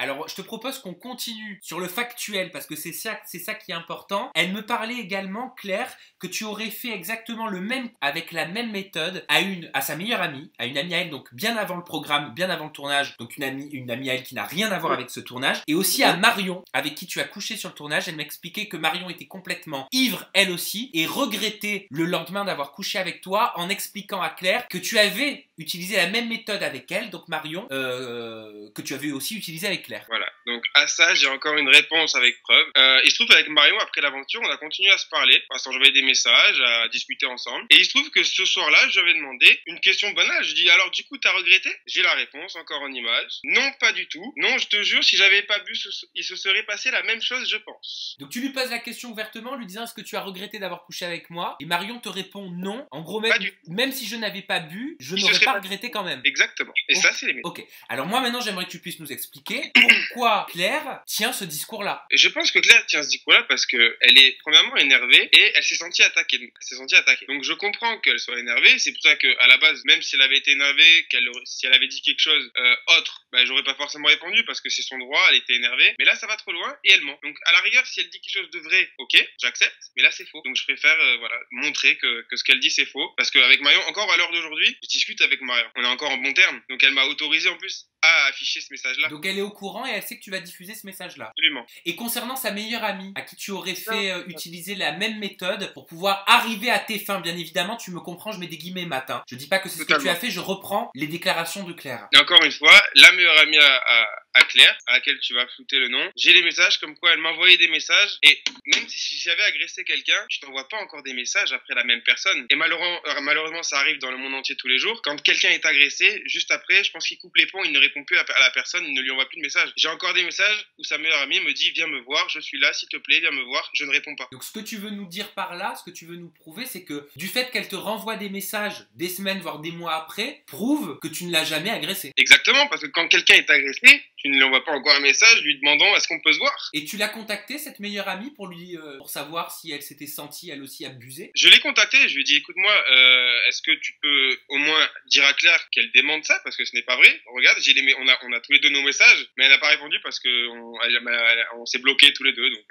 Alors, je te propose qu'on continue sur le factuel parce que c'est ça qui est important. Elle me parlait également, Claire, que tu aurais fait exactement le même, avec la même méthode à sa meilleure amie, à une amie à elle, donc bien avant le programme, bien avant le tournage, donc une amie à elle qui n'a rien à voir avec ce tournage, et aussi à Marion, avec qui tu as couché sur le tournage. Elle m'expliquait que Marion était complètement ivre, elle aussi, et regrettait le lendemain d'avoir couché avec toi en expliquant à Claire que tu avais utilisé la même méthode avec elle, donc Marion, que tu avais aussi utilisé avec Claire. Voilà, donc à ça, j'ai encore une réponse avec preuve. Il se trouve qu'avec Marion, après l'aventure, on a continué à se parler, à s'envoyer des messages, à discuter ensemble. Et il se trouve que ce soir-là, je lui avais demandé une question banale. Je dis, alors du coup, t'as regretté? J'ai la réponse, encore en image. Non, pas du tout. Non, je te jure, si j'avais pas bu, il se serait passé la même chose, je pense. Donc tu lui poses la question ouvertement, lui disant, est-ce que tu as regretté d'avoir couché avec moi? Et Marion te répond non. En gros, même si je n'avais pas bu, je n'aurais pas regretté quand même. Exactement. Et ça, c'est les méthodes. Ok. Alors moi, maintenant, j'aimerais que tu puisses nous expliquer pourquoi Claire tient ce discours-là. Je pense que Claire tient ce discours-là parce que elle est premièrement énervée et elle s'est sentie attaquée. Donc je comprends qu'elle soit énervée. C'est pour ça qu'à la base, même si elle avait été énervée, si elle avait dit quelque chose autre, bah, j'aurais pas forcément répondu parce que c'est son droit. Elle était énervée. Mais là, ça va trop loin et elle ment. Donc à la rigueur, si elle dit quelque chose de vrai, ok, j'accepte. Mais là, c'est faux. Donc je préfère montrer que ce qu'elle dit c'est faux parce qu'avec Marion, encore à l'heure d'aujourd'hui, je discute avec Marion. On est encore en bon terme. Donc elle m'a autorisé en plus à afficher ce message-là. Donc elle est au courant et elle sait que tu vas diffuser ce message-là. Absolument. Et concernant sa meilleure amie, à qui tu aurais fait utiliser la même méthode pour pouvoir arriver à tes fins, bien évidemment, tu me comprends, je mets des guillemets matin. Je dis pas que c'est ce que tu as fait, je reprends les déclarations de Claire. Et encore une fois, la meilleure amie à Claire, à laquelle tu vas flouter le nom, j'ai les messages comme quoi elle m'envoyait des messages et même si j'avais agressé quelqu'un, tu t'envoies pas encore des messages après la même personne. Et malheureusement, ça arrive dans le monde entier tous les jours. Quand quelqu'un est agressé, juste après, je pense qu'il coupe les ponts, il ne répond plus à la personne, il ne lui envoie plus de messages. J'ai encore des messages où sa meilleure amie me dit viens me voir, je suis là, s'il te plaît, viens me voir, je ne réponds pas. Donc ce que tu veux nous dire par là, ce que tu veux nous prouver, c'est que du fait qu'elle te renvoie des messages des semaines, voire des mois après, prouve que tu ne l'as jamais agressé. Exactement, parce que quand quelqu'un est agressé, tu ne lui envoies pas encore un message lui demandant est-ce qu'on peut se voir. Et tu l'as contacté, cette meilleure amie, pour savoir si elle s'était sentie elle aussi abusée? Je l'ai contactée, je lui ai dit écoute-moi, est-ce que tu peux au moins dire à Claire qu'elle démente ça parce que ce n'est pas vrai. Regarde, on a tous les deux nos messages, mais elle n'a pas répondu parce que on s'est bloqués tous les deux. Donc